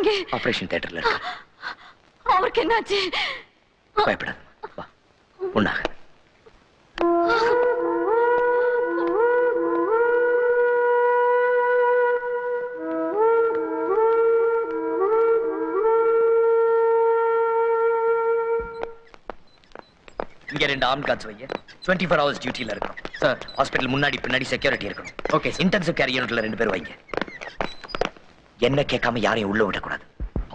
எங்க? ஆபரேஷன் தியேட்டர்ல இருக்கு. அவருக்கு என்னாச்சு? பயப்படாத, வா. ஒண்ணாக இங்க 2 ஆர்ம் கார்ட்ஸ் வைங்க. 24 hours டியூட்டில இருக்கணும் சார். ஹாஸ்பிடல் முன்னாடி பின்னாடி செக்யூரிட்டி இருக்கணும். ஓகே. இன்டென்சிவ் கேர் யூனிட்ல 2 பேர் வைங்க. என்ன கேட்காம யாரையும் உள்ள விடக்கூடாது,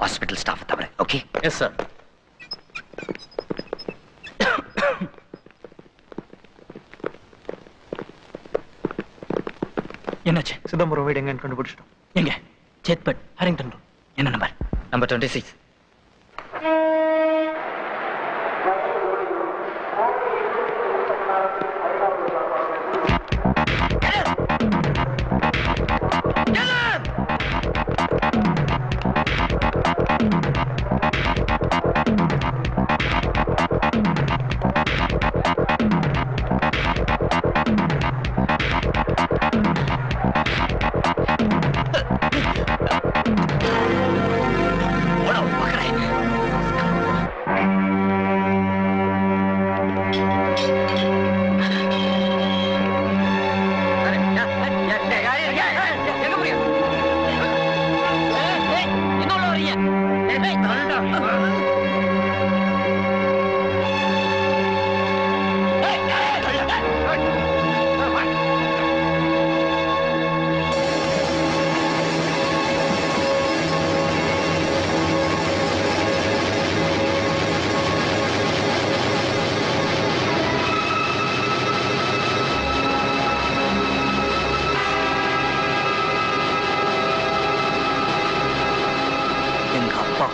ஹாஸ்பிடல் ஸ்டாஃப் தவிர. ஓகே? Yes sir. என்னாச்சு? சிதம்பரம் வீடு எங்கன்னு கண்டுபிடிச்சிட்டோம். எங்க? சேத்பட் ஹரிங்டன் ரோட். என்ன நம்பர்? நம்பர் 26.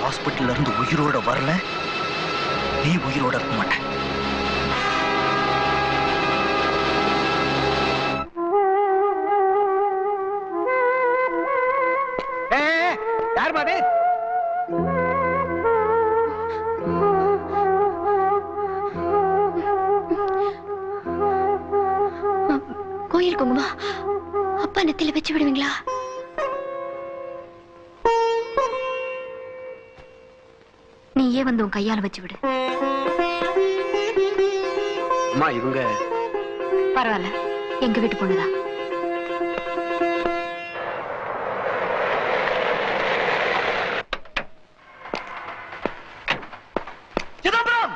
ஹாஸ்பிட்டல்ல இருந்து உயிரோட வரல, நீ உயிரோட இருக்க மாட்ட. யார் மாது? கோயில் குங்குமா அப்பா நெத்தில வச்சு விடுவீங்களா? நீயே வந்து உன் கையால வச்சு விடு. அம்மா இவங்க பரவாயில்ல, எங்க வீட்டு பொண்ணுதான். சிதம்பரம்!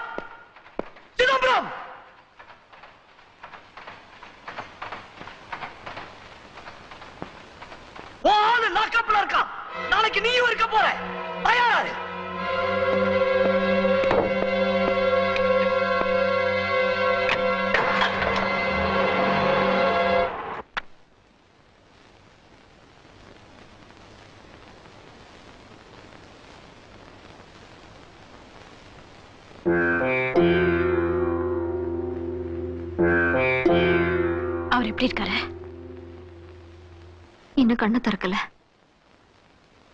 சிதம்பரம்! ஓ ஆளு லாக்கப்ல இருக்கான். நாளைக்கு நீயும் இருக்க போற. தயாராரு? அவர் எப்படி இருக்காரு? இன்னும் கண்ணு திறக்கல.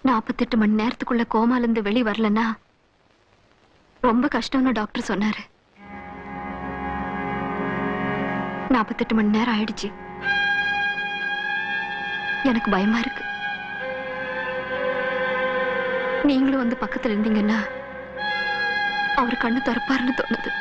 48 மணி நேரத்துக்குள்ள கோமால இருந்து வெளி வரலன்னா ரொம்ப கஷ்டம்னு டாக்டர் சொன்னாரு. 48 மணி நேரம் ஆயிடுச்சு. எனக்கு பயமா இருக்கு. நீங்களும் வந்து பக்கத்துல இருந்தீங்கன்னா அவர் கண்ணு திறப்பாருன்னு தோணுது.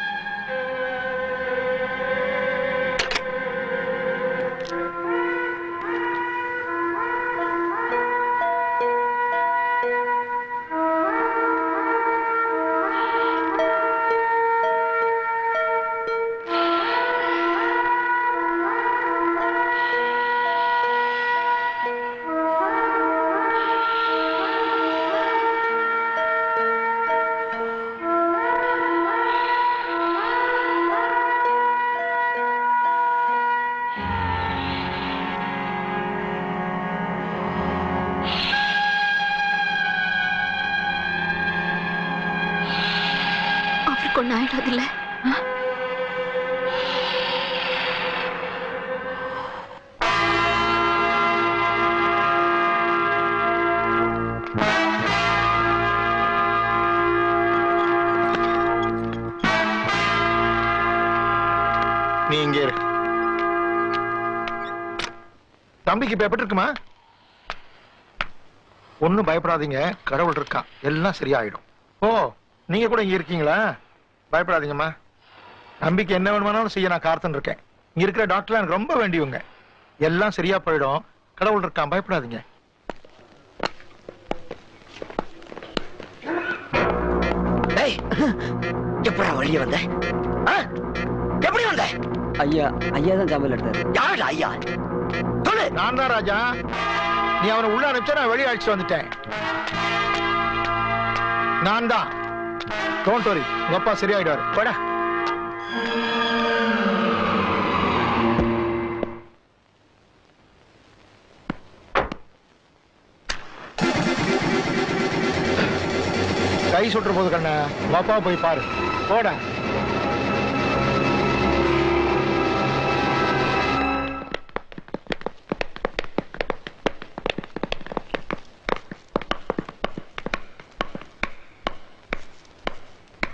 ஒண்ணு ஆயிடாதுல்ல? நீ இங்கே இரு. தம்பிக்கு இப்ப எப்படி இருக்குமா? ஒன்னும் பயப்படாதீங்க, கடவுள் இருக்கான், எல்லாம் சரியாயிடும். ஓ, நீங்க கூட இங்க இருக்கீங்களா? பயப்படாதீங்கம்மா. நம்பிக்கை என்ன வேணுமானாலும் செய்ய நான் காத்துன்னு இருக்கேன். இங்க இருக்கிற டாக்டர் எனக்கு ரொம்ப வேண்டியவங்க. எல்லாம் சரியா போயிடும், கடவுள் இருக்கான், பயப்படாதீங்க. எப்படா வழிய வந்த? எப்படி வந்த? ஐயா தான் ஜாமீன் எடுத்தாரு. யாருடா ஐயா? சொல்லு. நான் தான் ராஜா. நீ அவனை உள்ள அனுப்பிச்சா நான் வெளியே அழைச்சிட்டு வந்துட்டேன். நான் தான். டோன்ட் வரி, உங்க அப்பா சரியாயிடுவாரு. போடா. கை சுட்டுற போது கண்ணா, உங்க அப்பா போய் பாரு. போடா.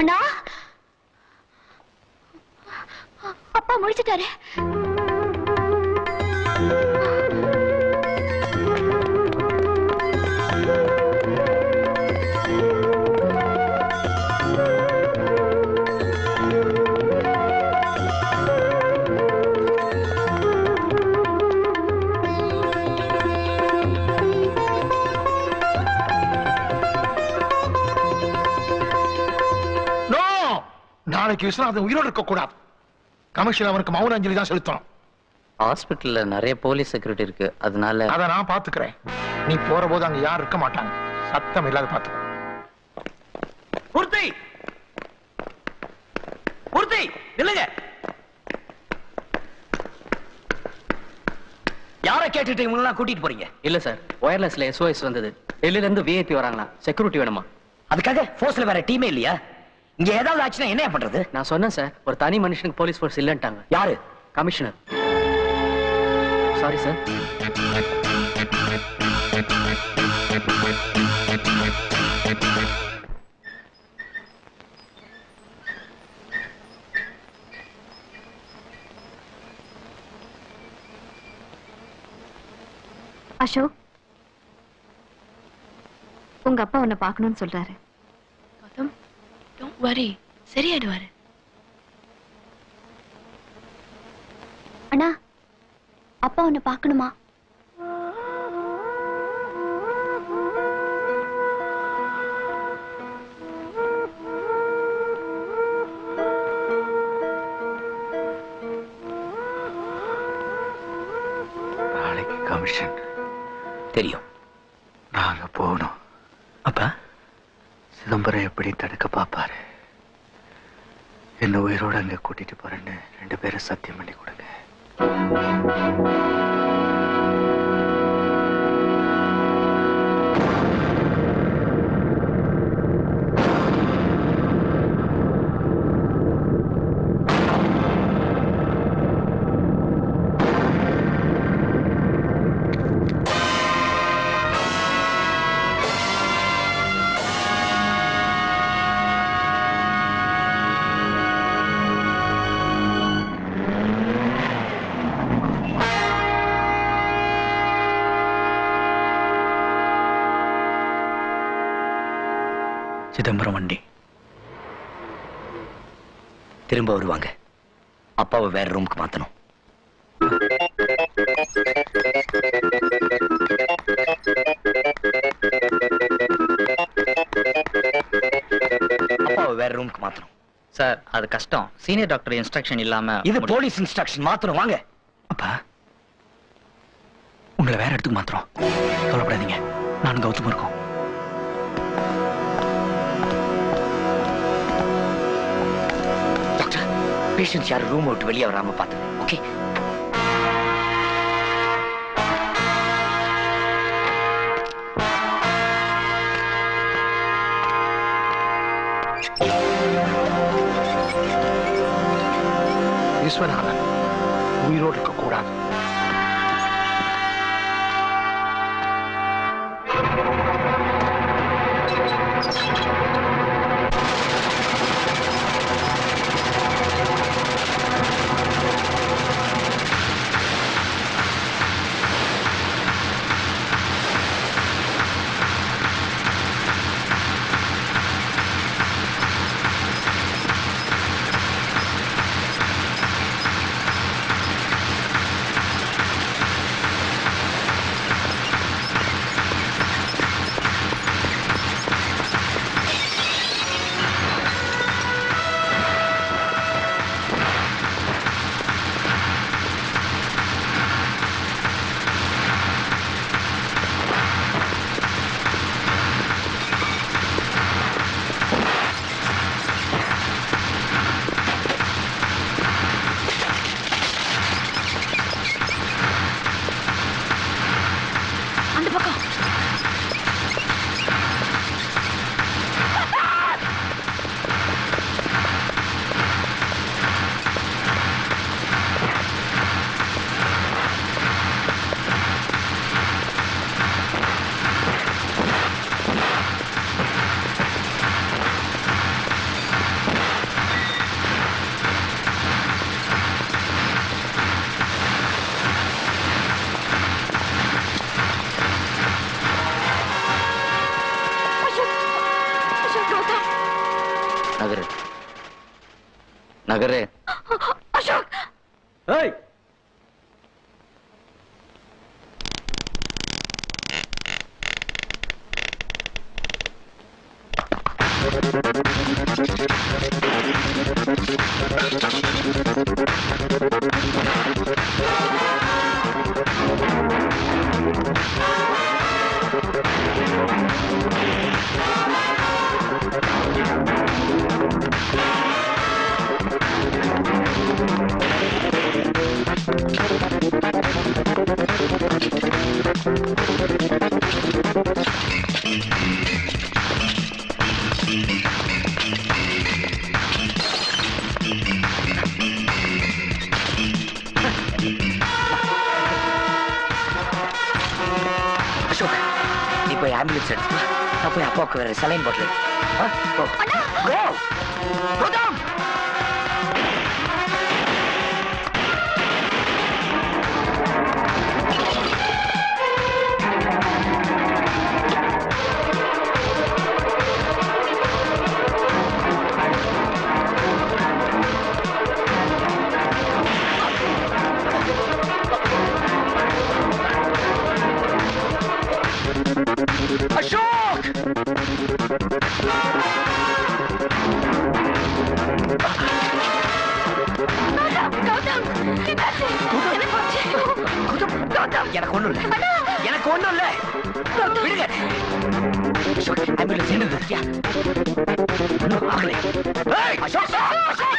அண்ணா, அப்பா முடிச்சிட்டாரு. நாளைக்கு விஸ்வநாதன் உயிரோடு இருக்க கூடாது. கமிஷன் அவனுக்கு மௌன அஞ்சலி தான் செலுத்தணும். ஹாஸ்பிட்டல்ல நிறைய போலீஸ் செக்யூரிட்டி இருக்கு, அதனால அதை நான் பாத்துக்கிறேன். நீ போற போது அங்க யாரும் இருக்க மாட்டாங்க. சத்தம் இல்லாத பாத்துக்க. பூர்த்தி, பூர்த்தி, நில்லுங்க. யாரை கேட்டுட்டு இவங்களெல்லாம் கூட்டிட்டு போறீங்க? இல்ல சார், ஒயர்லெஸ்ல SOS வந்தது. டெல்லில இருந்து VIP வராங்களா, செக்யூரிட்டி வேணுமா? அதுக்காக போர்ஸ்ல வேற டீமே இல்லையா? இங்க ஏதாவது ஆச்சுன்னா என்ன பண்றது? நான் சொன்னேன் சார், ஒரு தனி மனுஷனுக்கு போலீஸ் ஃபோர்ஸ் இல்லன்ட்டாங்க. யாரு? கமிஷனர். Sorry sir. அசோக், உங்க அப்பா உன்னை பார்க்கணும்னு சொல்றாரு. Don't worry, சரியாயிடுவாரு. அண்ணா, அப்பா உன்னை பார்க்கணுமா? நாளைக்கு கமிஷன் தெரியும். நாங்க போகணும். அப்பா, சிதம்பரம் எப்படி தடுக்க பாப்பாரு? என்ன உயிரோட அங்க கூட்டிட்டு போறேன்னு 2 பேரும் சத்தியம் பண்ணி கொடுங்க. சிதம்பரம் வண்டி திரும்ப வருவாங்க. அப்பாவை வேற ரூமுக்கு மாத்தணும். அப்பாவை வேற ரூமுக்கு மாத்தணும். சார், அது கஷ்டம். சீனியர் டாக்டர் இன்ஸ்ட்ரக்ஷன் இல்லாம. இது போலீஸ் இன்ஸ்ட்ரக்ஷன். மாத்தணும். வாங்க. அப்பா, உங்களை வேற இடத்துக்கு மாத்திரம். கவலைப்படாதீங்க, நான் கௌதம் இருக்கோம். டாக்டர், பேஷண்ட்ஸ் யாரும் ரூம் விட்டு வெளியே வராம பார்த்து. ஓகே. விஸ்வநாதன் உயிரோடு இருக்க கூடாது. நகரு நகரு. அசோக் ஏய் அசோக், நீ போய் ஆம்புலன்ஸ் எடுத்து நான் போய் அப்பாவுக்கு வேற சலைன் பாட்டில் அசோக். எனக்கு ஒண்ணும் இல்ல, எனக்கு ஒண்ணும் இல்ல. விடுங்க. அசோக், ஆம்புலன்ஸ் என்னது? ஒண்ணும் ஆகலை. ஏய், அசோக், அசோக்.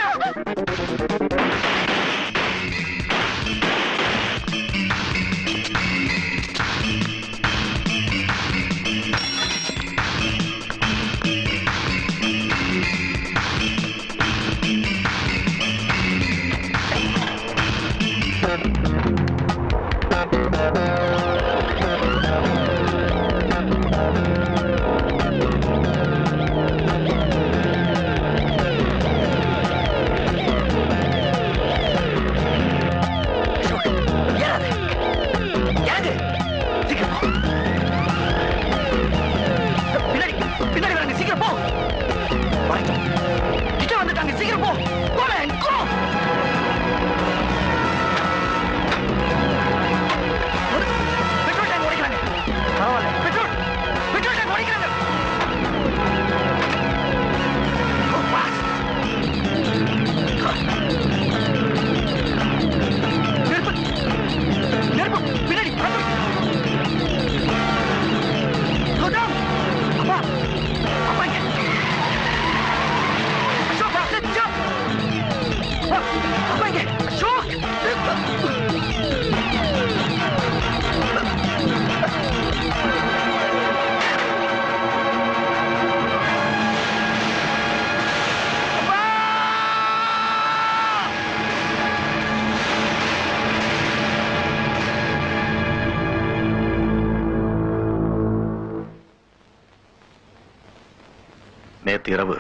நேற்று இரவு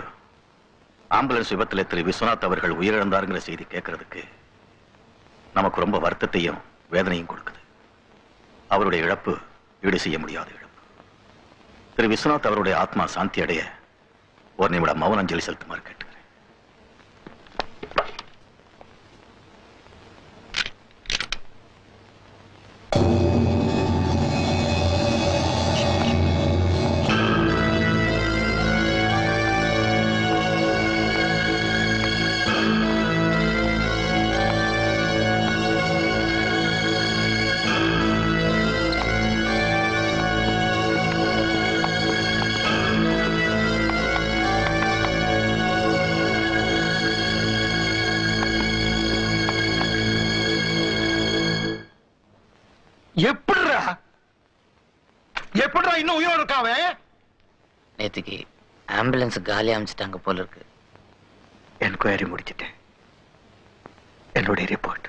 ஆம்புலன்ஸ் விபத்தில் திரு விஸ்வநாத் அவர்கள் உயிரிழந்தாருங்கிற செய்தி கேட்கறதுக்கு நமக்கு ரொம்ப வருத்தத்தையும் வேதனையும் கொடுக்குது. அவருடைய இழப்பு ஈடு செய்ய முடியாத இழப்பு. திரு விஸ்வநாத் அவருடைய ஆத்மா சாந்தி அடைய ஒரு நிமிடம் மௌன அஞ்சலி செலுத்துமாறு கேட்டுக்கிறேன். எப்படிடா இன்னும் உயிரோடு இருக்காவே? நேத்துக்கு ஆம்புலன்ஸ் காலி அமைச்சிட்டாங்க போல இருக்கு. என்கொயரி முடிச்சிட்டேன். என்னுடைய ரிப்போர்ட்